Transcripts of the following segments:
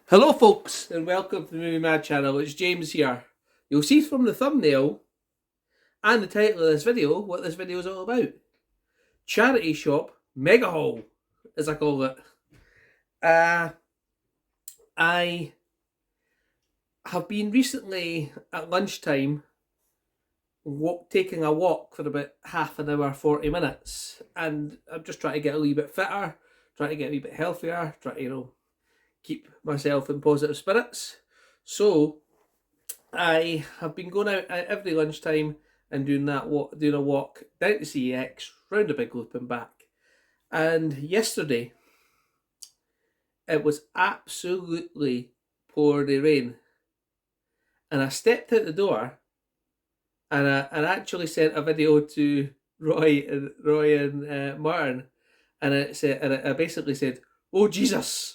Hello folks and welcome to the Movie Mad channel. It's James here. You'll see from the thumbnail and the title of this video what this video is all about. Charity shop mega haul, as I call it. I have been recently at lunchtime taking a walk for about half an hour, 40 minutes, and I'm just trying to get a wee bit fitter, trying to get a wee bit healthier, trying to, keep myself in positive spirits. So I have been going out every lunchtime and doing a walk down to CEX, round a big loop and back. And yesterday, it was absolutely pouring rain. And I stepped out the door and I actually sent a video to Roy and Martin. And I basically said, "Oh Jesus!"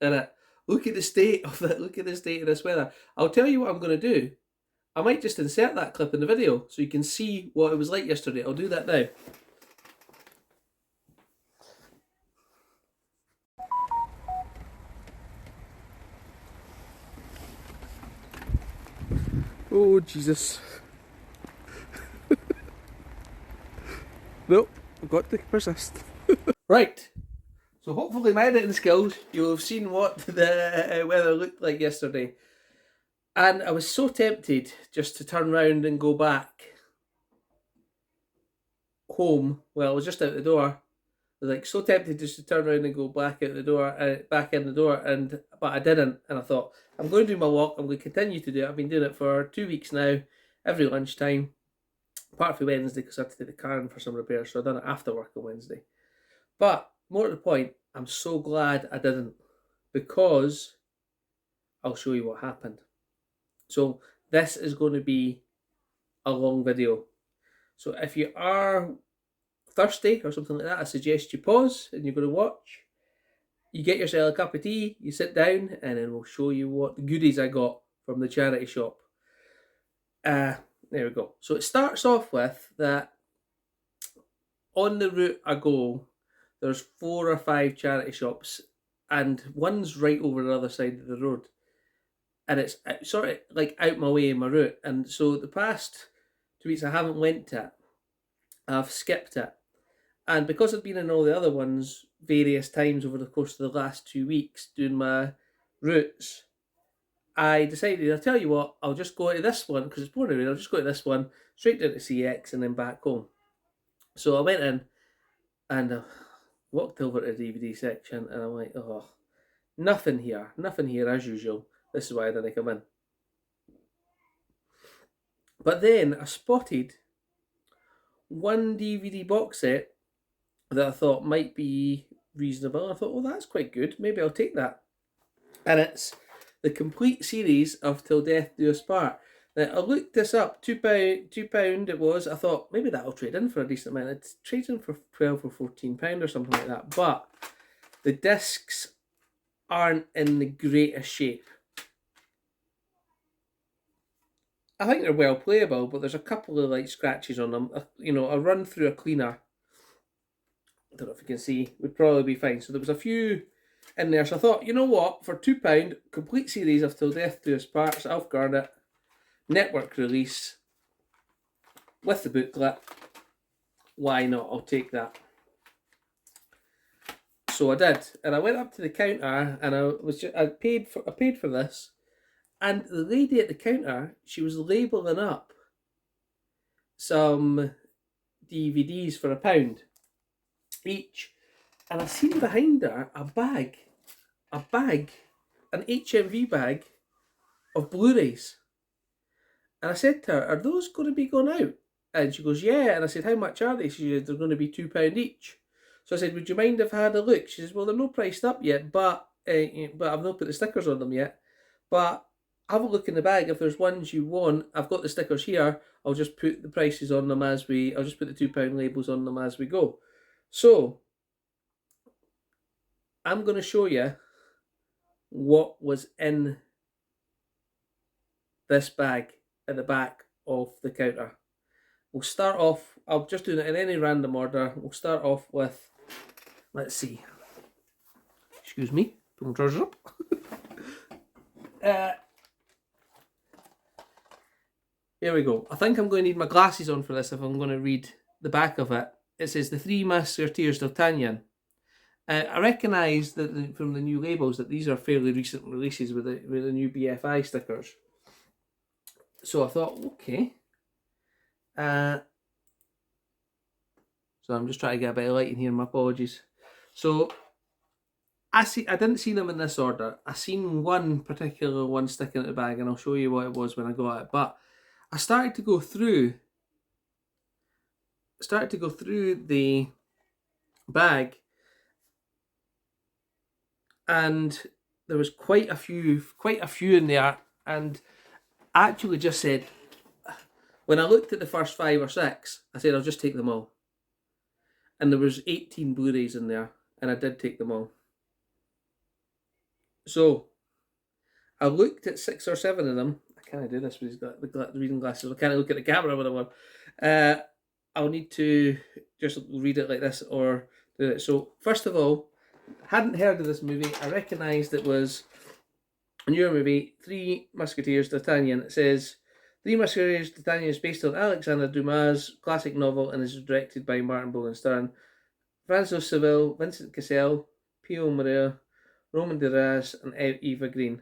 And look at the state of this weather. I'll tell you what I'm going to do. I might just insert that clip in the video so you can see what it was like yesterday. I'll do that now. Oh Jesus. Nope, I've got to persist. Right. So hopefully my editing skills, you'll have seen what the weather looked like yesterday. And I was so tempted just to turn around and go back home. Well, I was just out the door. I was like so tempted just to turn around and go back out the door, back in the door, but I didn't. And I thought, I'm going to do my walk. I'm going to continue to do it. I've been doing it for 2 weeks now, every lunchtime, apart from Wednesday because I had to take the car in for some repairs. So I've done it after work on Wednesday. But more to the point, I'm so glad I didn't, because I'll show you what happened. So this is going to be a long video. So if you are thirsty or something like that, I suggest you pause and you're going to watch. You get yourself a cup of tea, you sit down, and then we'll show you what goodies I got from the charity shop. There we go. So it starts off with that on the route I go, there's 4 or 5 charity shops, and one's right over the other side of the road. And it's sort of like out my way in my route. And so the past 2 weeks I haven't went to it. I've skipped it. And because I've been in all the other ones various times over the course of the last 2 weeks doing my routes, I decided, I'll tell you what, I'll just go to this one because it's pouring rain. I'll just go to this one, straight down to CX and then back home. So I went in and walked over to the DVD section and I'm like, oh, nothing here as usual. This is why I didn't come in. But then I spotted one DVD box set that I thought might be reasonable. I thought, well, that's quite good. Maybe I'll take that. And it's the complete series of Till Death Do Us Part. Now, I looked this up, £2 it was. I thought, maybe that'll trade in for a decent amount. It's trading for £12 or £14 or something like that. But the discs aren't in the greatest shape. I think they're well playable, but there's a couple of like scratches on them. A run through a cleaner, I don't know if you can see, would probably be fine. So there was a few in there. So I thought, you know what, for £2, complete series of Till Death Do Us Part, Alf Garnett, network release, with the booklet, why not? I'll take that. So I did, and I went up to the counter, and I paid for this. And the lady at the counter, she was labelling up some DVDs for £1 each. And I seen behind her a bag, an HMV bag of Blu-rays. And I said to her, are those going to be going out? And she goes, yeah. And I said, how much are they? She said, they're going to be £2 each. So I said, would you mind if I had a look? She says, well, they're not priced up yet, but I've not put the stickers on them yet. But have a look in the bag. If there's ones you want, I've got the stickers here. I'll just put the prices on them I'll just put the £2 labels on them as we go. So I'm going to show you what was in this bag at the back of the counter. We'll start off, I'll just do it in any random order. We'll start off with, let's see. Excuse me, put my trousers up. Here we go. I think I'm going to need my glasses on for this if I'm going to read the back of it. It says The Three Musketeers d'Artagnan. I recognise that from the new labels that these are fairly recent releases with the new BFI stickers. So I thought, okay. So I'm just trying to get a bit of light in here. My apologies. So I didn't see them in this order. I seen one particular one sticking in the bag, and I'll show you what it was when I got it. But I started to go through the bag, and there was quite a few in there, and I actually just said, when I looked at the first 5 or 6, I said I'll just take them all. And there was 18 Blu-rays in there, and I did take them all. So I looked at 6 or 7 of them. I can't do this with the reading glasses. I can't look at the camera with them on. I'll need to just read it like this or do it. So first of all, hadn't heard of this movie. I recognised it was a newer movie, Three Musketeers d'Artagnan. It says Three Musketeers d'Artagnan is based on Alexandre Dumas' classic novel and is directed by Martin Bodenstern. Francois Civil, Vincent Cassel, Pio Moreira, Roman Diaz, and Eva Green.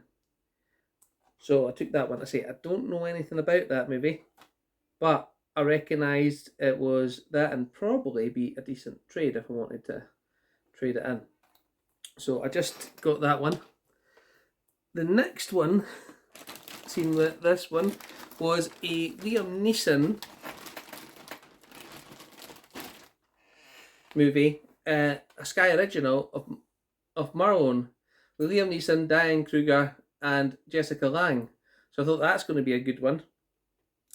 So I took that one. I say I don't know anything about that movie, but I recognised it was that and probably be a decent trade if I wanted to trade it in. So I just got that one. The next one, seen with this one, was a Liam Neeson movie, a Sky original of Marlon, with Liam Neeson, Diane Kruger, and Jessica Lange. So I thought that's going to be a good one.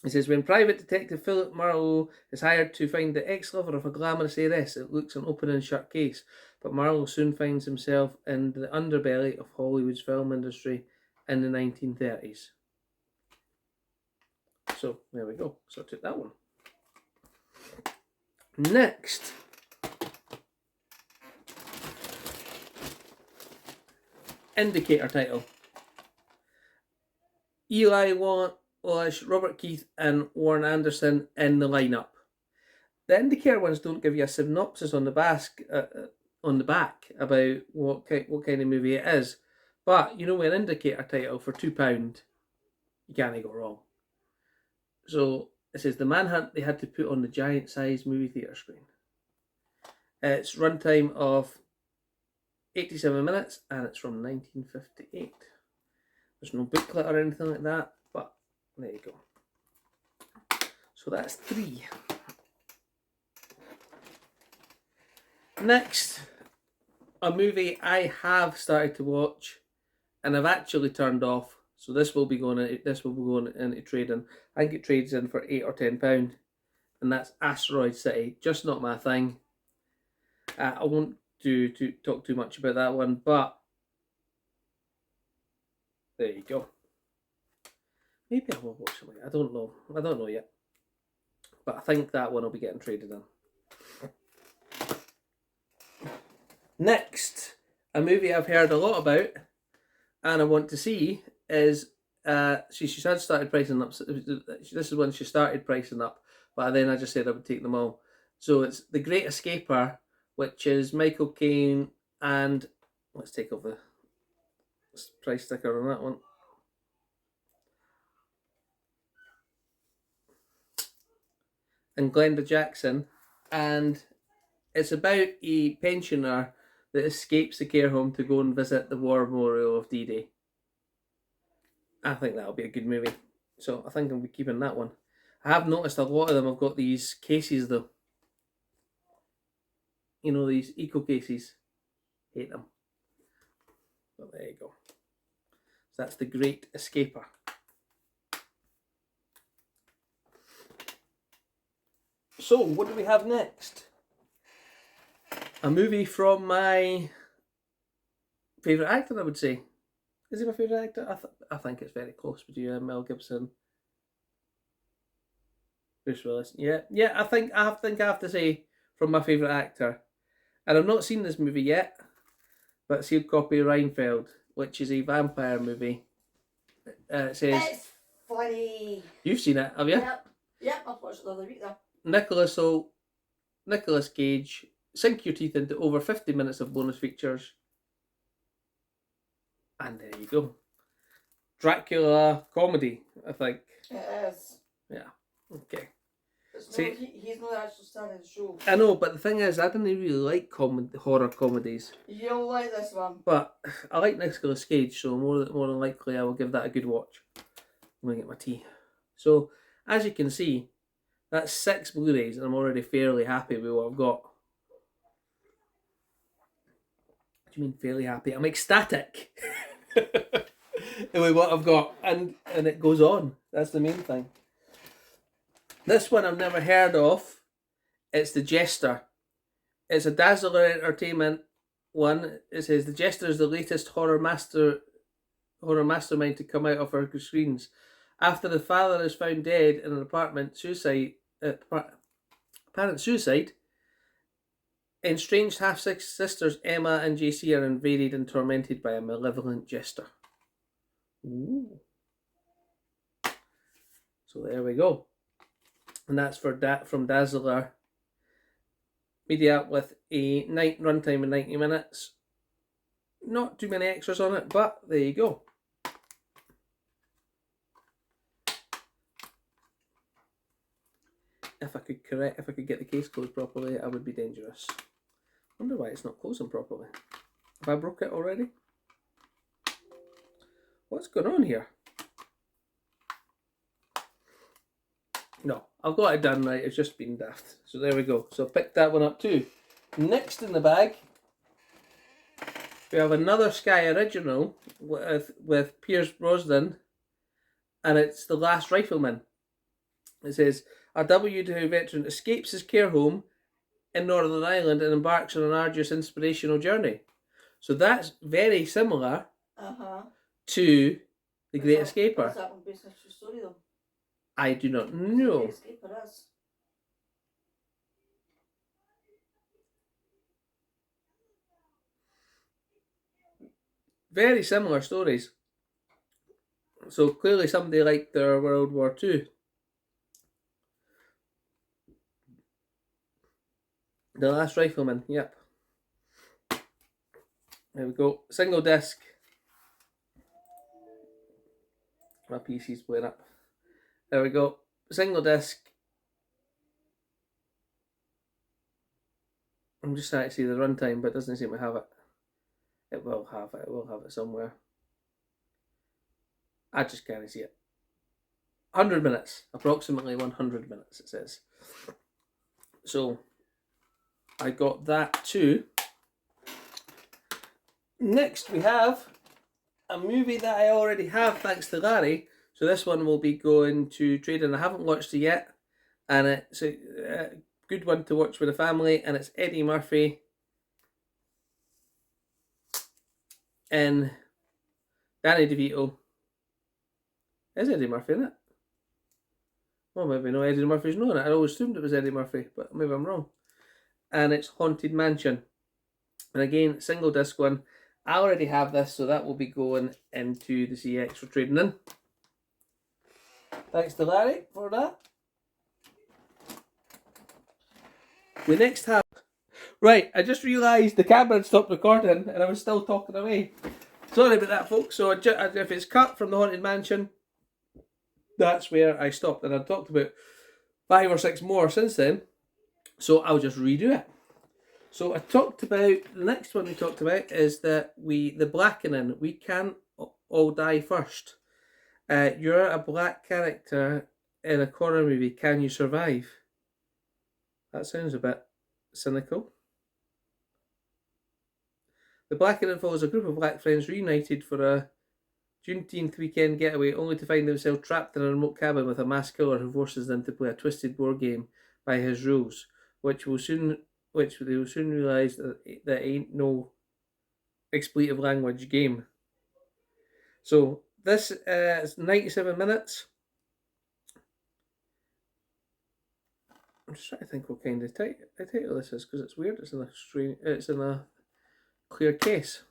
It says, when Private Detective Philip Marlowe is hired to find the ex-lover of a glamorous heiress, it looks an open and shut case. But Marlowe soon finds himself in the underbelly of Hollywood's film industry in the 1930s. So there we go. So I took that one. Next, indicator title. Eli Wallach, Robert Keith, and Warren Anderson in the lineup. The indicator ones don't give you a synopsis on the back about what kind of movie it is, but you know, with an indicator title for £2, you can't go wrong. So it says the manhunt they had to put on the giant-sized movie theatre screen. It's runtime of 87 minutes, and it's from 1958. There's no booklet or anything like that, but there you go. So that's 3. Next, a movie I have started to watch and I've actually turned off. So this will be going into trading. I think it trades in for £8 or £10, and that's Asteroid City. Just not my thing. I won't talk too much about that one, but there you go. Maybe I will watch it. I don't know yet. But I think that one will be getting traded in. Next, a movie I've heard a lot about and I want to see is she had started pricing up. This is when she started pricing up, but then I just said I would take them all. So it's The Great Escaper, which is Michael Caine and let's take off the price sticker on that one. And Glenda Jackson, and it's about a pensioner that escapes the care home to go and visit the war memorial of D-Day. I think that'll be a good movie, so I think I'll be keeping that one. I have noticed a lot of them have got these cases though. You know, these eco cases. Hate them. But there you go. So that's The Great Escaper. So, what do we have next? A movie from my favourite actor, I would say. Is he my favourite actor? I think it's very close between Mel Gibson, Bruce Willis. Yeah. I think I have to say from my favourite actor, and I've not seen this movie yet, but sealed copy of Reinfeld, which is a vampire movie It says... It's funny. You've seen it, have you? Yep, I watched it the other week though. Nicholas Cage, sink your teeth into over 50 minutes of bonus features. And there you go. Dracula comedy, I think. It is. Yeah, okay. He's not actually starting the show. I know, but the thing is, I didn't really like horror comedies. You'll like this one. But I like Nicolas Cage, so more than likely I will give that a good watch. I'm going to get my tea. So, as you can see, that's 6 Blu-rays, and I'm already fairly happy with what I've got. What do you mean fairly happy? I'm ecstatic with what I've got, and it goes on. That's the main thing. This one I've never heard of. It's The Jester. It's a Dazzler Entertainment one. It says The Jester is the latest horror mastermind to come out of our screens. After the father is found dead in an apparent suicide, estranged half-sisters Emma and JC are invaded and tormented by a malevolent jester. Ooh. So there we go. And that's from Dazzler Media with a runtime of 90 minutes. Not too many extras on it, but there you go. If I could get the case closed properly, I would be dangerous. Wonder why it's not closing properly. Have I broke it already? What's going on here? No, I've got it done right. It's just been daft. So there we go. So pick that one up too. Next in the bag, we have another Sky original with Pierce Brosnan, and it's The Last Rifleman. It says, a WW veteran escapes his care home in Northern Ireland and embarks on an arduous inspirational journey. So that's very similar to The Great Escaper. Is that one based on a true story though? I do not know. The Great Escaper is. Very similar stories. So clearly somebody liked their World War II. The Last Rifleman, yep. There we go. Single disc. My PC's blowing up. There we go. Single disc. I'm just trying to see the runtime, but it doesn't seem to have it. It will have it. It will have it somewhere. I just can't see it. 100 minutes. Approximately 100 minutes, it says. So, I got that too. Next, we have a movie that I already have, thanks to Larry. So this one will be going to trade, and I haven't watched it yet. And it's a good one to watch with the family, and it's Eddie Murphy and Danny DeVito. Is Eddie Murphy in it? Well, maybe no, Eddie Murphy's not in it. I always assumed it was Eddie Murphy, but maybe I'm wrong. And it's Haunted Mansion. And again, single disc one. I already have this, so that will be going into the CX for trading in. Thanks to Larry for that. We next have... Right, I just realised the camera had stopped recording and I was still talking away. Sorry about that, folks. So if it's cut from the Haunted Mansion, that's where I stopped. And I've talked about 5 or 6 more since then. So I'll just redo it. So I talked about, the next one we talked about is that the blackening, we can't all die first. You're a black character in a horror movie, can you survive? That sounds a bit cynical. The blackening follows a group of black friends reunited for a Juneteenth weekend getaway, only to find themselves trapped in a remote cabin with a mass killer who forces them to play a twisted board game by his rules, which they will soon realise that ain't no expletive language game. So this is 97 minutes. I'm just trying to think what kind of title this is, because it's weird. It's in a clear case.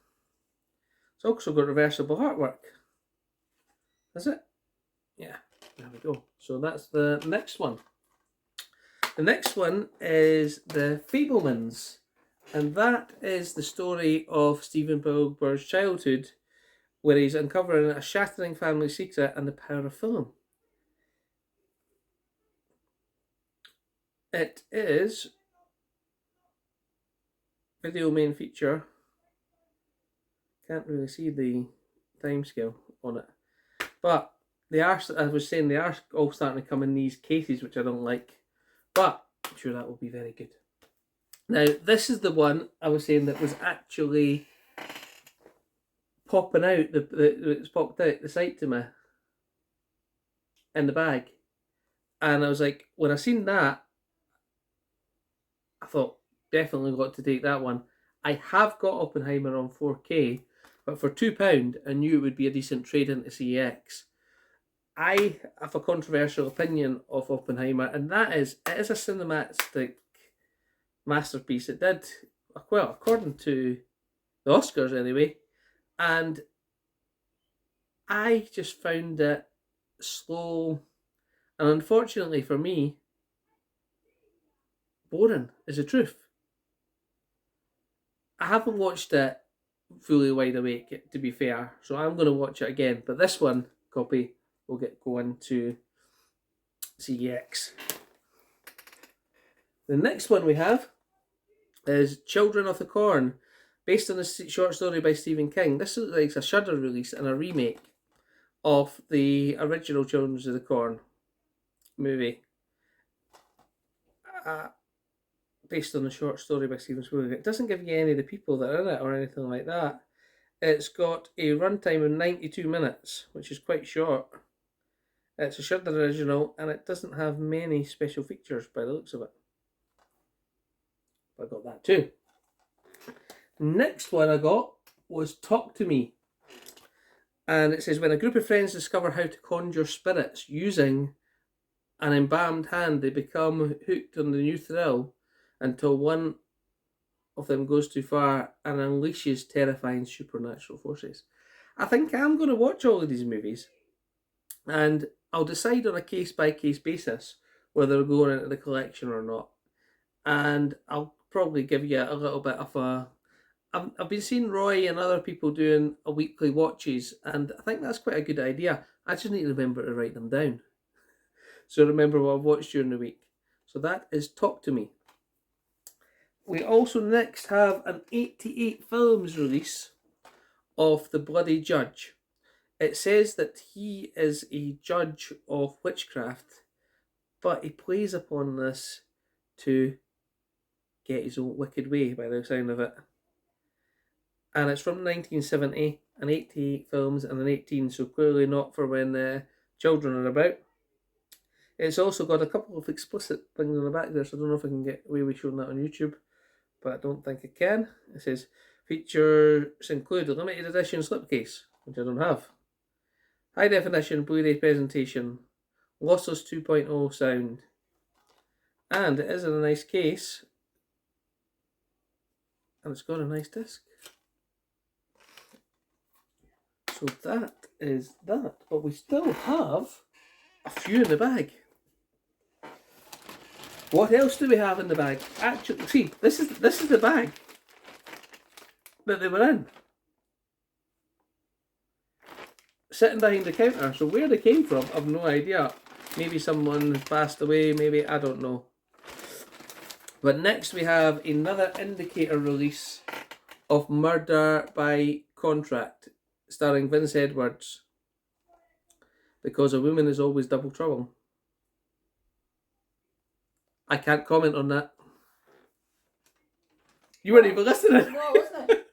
It's also got reversible artwork. Is it? Yeah, there we go. So that's the next one. The next one is The Fablemans, and that is the story of Steven Spielberg's childhood, where he's uncovering a shattering family secret and the power of film. It is video main feature. Can't really see the timescale on it, but they are, as I was saying, they are all starting to come in these cases, which I don't like, but I'm sure that will be very good. Now, this is the one I was saying that was actually popping out, it's popped out the side to me in the bag. And I was like, when I seen that, I thought, definitely got to take that one. I have got Oppenheimer on 4K, but for £2, I knew it would be a decent trade into CEX. I have a controversial opinion of Oppenheimer, and that is, it is a cinematic masterpiece. It did, well, according to the Oscars anyway, and I just found it slow, and unfortunately for me, boring is the truth. I haven't watched it fully wide awake, to be fair, so I'm going to watch it again, but this one copy will get going to CEX. The next one we have is Children of the Corn, based on a short story by Stephen King. This is like a Shudder release and a remake of the original Children of the Corn movie, based on a short story by Steven Spielberg. It doesn't give you any of the people that are in it or anything like that. It's got a runtime of 92 minutes, which is quite short. It's a Shudder original, and it doesn't have many special features by the looks of it. I got that too. Next one I got was Talk to Me. And it says, when a group of friends discover how to conjure spirits using an embalmed hand, they become hooked on the new thrill until one of them goes too far and unleashes terrifying supernatural forces. I think I'm going to watch all of these movies, and I'll decide on a case-by-case basis whether they're going into the collection or not. And I'll probably give you a little bit of a... I've been seeing Roy and other people doing a weekly watches, and I think that's quite a good idea. I just need to remember to write them down, so remember what I've watched during the week. So that is Talk to Me. We also next have an 88 Films release of The Bloody Judge. It says that he is a judge of witchcraft, but he plays upon this to get his own wicked way, by the sound of it. And it's from 1970, an 88 Films and an 18, so clearly not for when children are about. It's also got a couple of explicit things on the back there, so I don't know if I can get away with showing that on YouTube, but I don't think I can. It says, features include a limited edition slipcase, which I don't have. High definition Blu-ray presentation, lossless 2.0 sound, and it is in a nice case, and it's got a nice disc. So that is that, but we still have a few in the bag. What else do we have in the bag? Actually, see, this is the bag that they were in, sitting behind the counter. So where they came from, I've no idea. Maybe someone passed away, maybe, I don't know. But next we have another Indicator release of Murder by Contract, starring Vince Edwards, because a woman is always double trouble. I can't comment on that. You weren't even listening. No, wasn't it?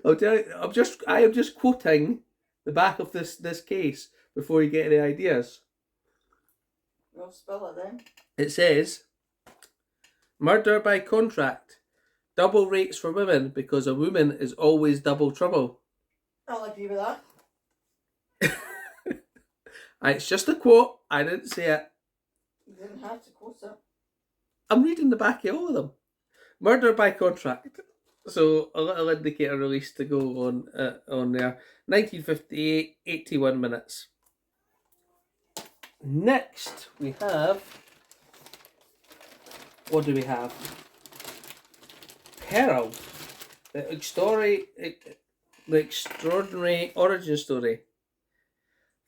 I'll tell you, I am just quoting the back of this case before you get any ideas. We'll spell it then. It says, Murder by Contract, double rates for women because a woman is always double trouble. I'll agree with that. It's just a quote. I didn't say it. You didn't have to quote it. I'm reading the back of all of them. Murder by Contract. So a little indicator release to go on there. 1958, 81 minutes. Next we have, what do we have? Pearl, the extraordinary origin story.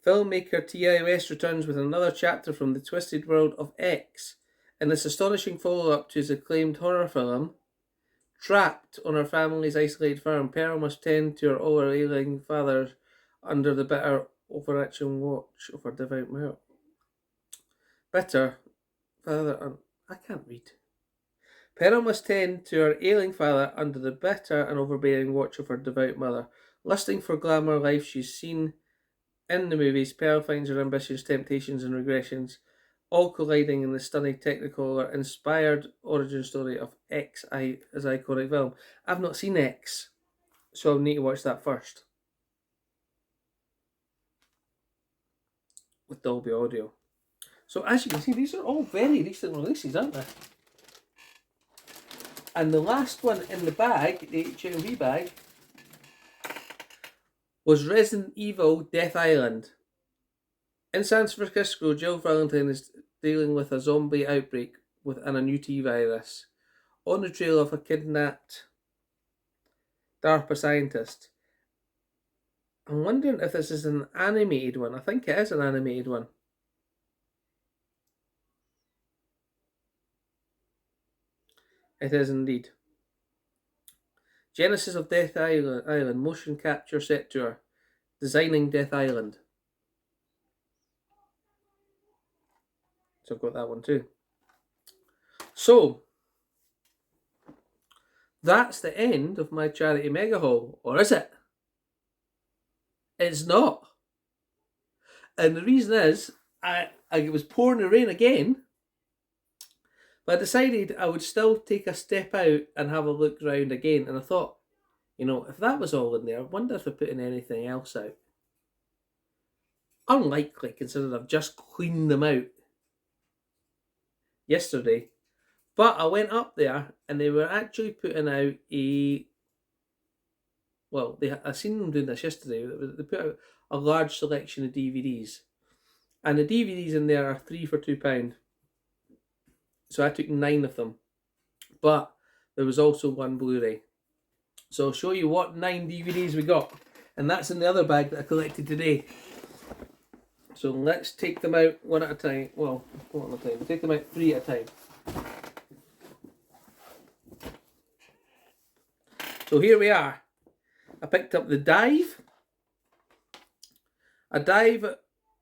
Filmmaker T.I. West returns with another chapter from the twisted world of X. In this astonishing follow-up to his acclaimed horror film, trapped on her family's isolated farm, Pearl must tend to her over-ailing father under the bitter, overarching watch of her devout mother. Bitter father, I can't read. Pearl must tend to her ailing father under the bitter and overbearing watch of her devout mother. Lusting for glamour life she's seen in the movies, Pearl finds her ambitions, temptations, and regressions all colliding in the stunning Technicolor inspired origin story of X as iconic film. I've not seen X, so I'll need to watch that first with Dolby Audio. So as you can see, these are all very recent releases, aren't they? And the last one in the bag, the HMV bag, was Resident Evil Death Island. In San Francisco, Jill Valentine is dealing with a zombie outbreak and a new T virus. On the trail of a kidnapped DARPA scientist. I'm wondering if this is an animated one. I think it is an animated one. It is indeed. Genesis of Death Island, motion capture set tour. Designing Death Island. So I've got that one too. So, that's the end of my charity mega haul. Or is it? It's not. And the reason is, I was pouring the rain again. But I decided I would still take a step out and have a look round again. And I thought, you know, if that was all in there, I wonder if I put in anything else out. Unlikely, considering I've just cleaned them out yesterday. But I went up there and they were actually putting out I seen them doing this yesterday. They put out a large selection of DVDs. And the DVDs in there are 3 for £2. So I took 9 of them. But there was also one Blu-ray. So I'll show you what 9 DVDs we got. And that's in the other bag that I collected today. So let's take them out one at a time. Well, one at a time. We'll take them out 3 at a time. So here we are. I picked up The Dive. A dive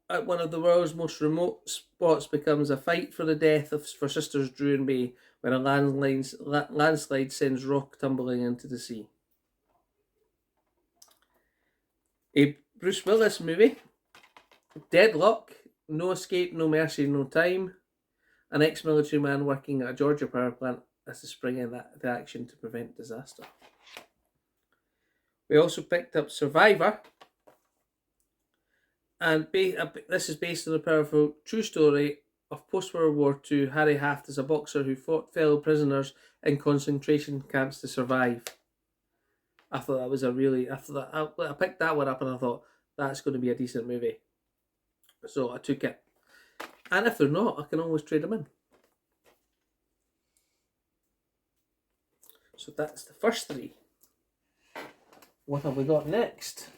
at one of the world's most remote spots becomes a fight for the death for sisters Drew and May when a landslide sends rock tumbling into the sea. A Bruce Willis movie. Deadlock. No escape, no mercy, no time. An ex-military man working at a Georgia power plant has to spring in the action to prevent disaster. We also picked up Survivor. And this is based on a powerful true story of post-World War II Harry Haft as a boxer who fought fellow prisoners in concentration camps to survive. I thought that was I picked that one up and I thought, that's going to be a decent movie. So I took it. And if they're not, I can always trade them in. So that's the first 3. What have we got next?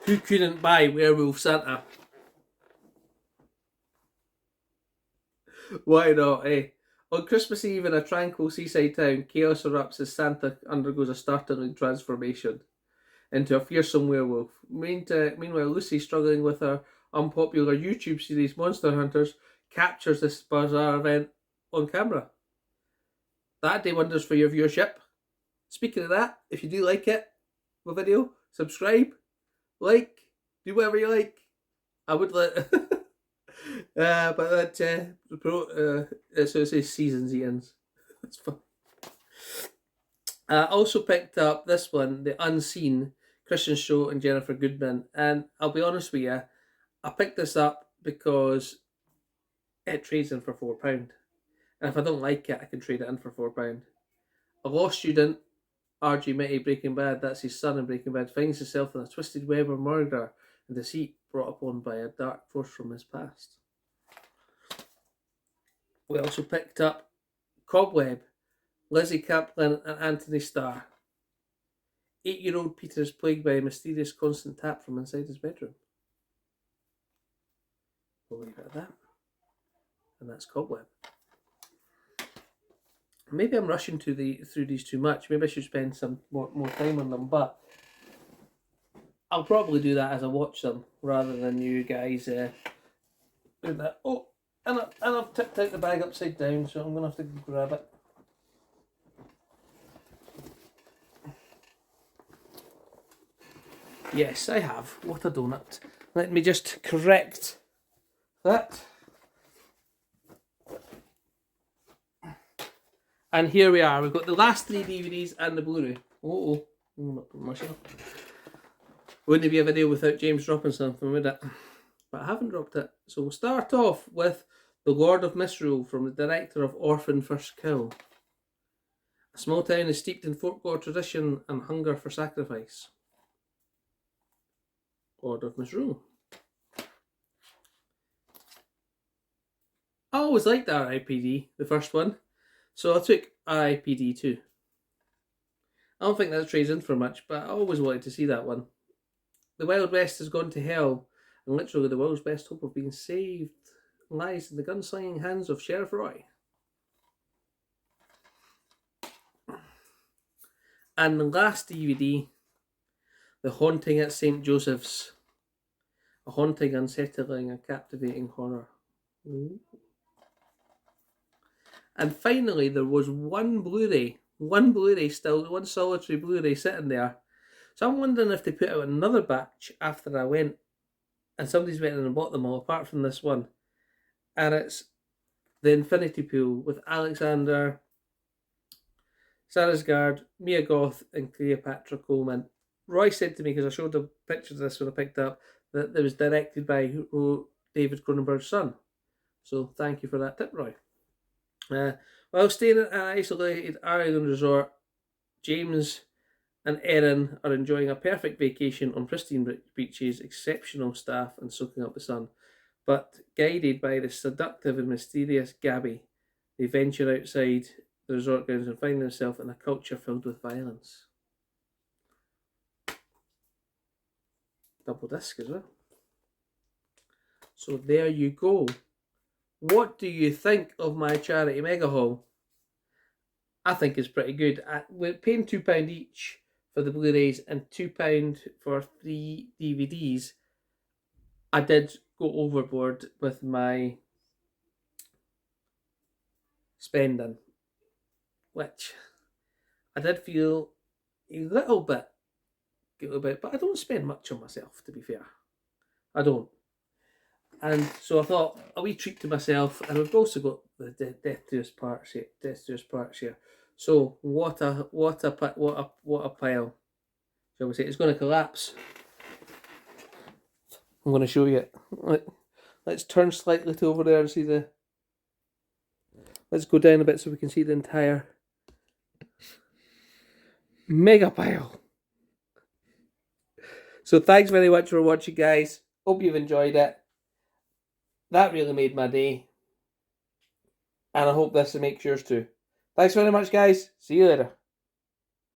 Who couldn't buy Werewolf Santa? Why not, eh? On Christmas Eve in a tranquil seaside town, chaos erupts as Santa undergoes a startling transformation into a fearsome werewolf. Meanwhile, Lucy, struggling with her unpopular YouTube series Monster Hunters, captures this bizarre event on camera. That day wonders for your viewership. Speaking of that, if you do like it, the video, subscribe, like, do whatever you like. I would let... but that so it says seasons ends. That's fun. I also picked up this one, The Unseen, Christian Shaw and Jennifer Goodman. And I'll be honest with you, I picked this up because it trades in for £4. And if I don't like it, I can trade it in for £4. A law student, R.G. Mitty, Breaking Bad, that's his son in Breaking Bad, finds himself in a twisted web of murder and deceit brought upon by a dark force from his past. We also picked up Cobweb, Lizzie Kaplan and Anthony Starr. 8-year-old Peter is plagued by a mysterious constant tap from inside his bedroom. We'll leave it at that. And that's Cobweb. Maybe I'm rushing through these too much. Maybe I should spend some more time on them, but I'll probably do that as I watch them rather than you guys doing that. Oh, and I've tipped out the bag upside down, so I'm going to have to grab it. Yes, I have. What a donut. Let me just correct that. And here we are. We've got the last 3 DVDs and the Blu-ray. Not myself. Wouldn't it be a video without James dropping something, would it? But I haven't dropped it. So we'll start off with The Lord of Misrule from the director of Orphan First Kill. A small town is steeped in folklore tradition and hunger for sacrifice. Lord of Misrule. I always liked R.I.P.D., the first one. So I took R.I.P.D. 2. I don't think that trades in for much, but I always wanted to see that one. The Wild West has gone to hell, and literally the world's best hope of being saved lies in the gunslinging hands of Sheriff Roy. And the last DVD, The Haunting at St. Joseph's. A haunting, unsettling, and captivating horror. Ooh. And finally, there was one Blu-ray still, one solitary Blu-ray sitting there. So I'm wondering if they put out another batch after I went, and somebody's went in and bought them all, apart from this one. And it's The Infinity Pool with Alexander Skarsgård, Mia Goth, and Cleopatra Coleman. Roy said to me, because I showed a picture of this when I picked up, that it was directed by David Cronenberg's son. So thank you for that tip, Roy. While staying at an isolated Ireland resort, James and Erin are enjoying a perfect vacation on pristine beaches, exceptional staff, and soaking up the sun. But guided by the seductive and mysterious Gabby, they venture outside the resort grounds and find themselves in a culture filled with violence. Double disc as well. So there you go. What do you think of my charity mega haul? I think it's pretty good. We're paying £2 each for the Blu-rays and £2 for 3 DVDs. I did go overboard with my spending, which I did feel a little bit guilty about, but I don't spend much on myself, to be fair. I don't. And so I thought, a wee treat to myself, and we've also got the Death to Us parts here. So what a pile, shall we say? It's going to collapse. I'm going to show you it. Let's turn slightly to over there and see the. Let's go down a bit so we can see the entire mega pile. So thanks very much for watching, guys. Hope you've enjoyed it. That really made my day. And I hope this makes yours too. Thanks very much, guys. See you later.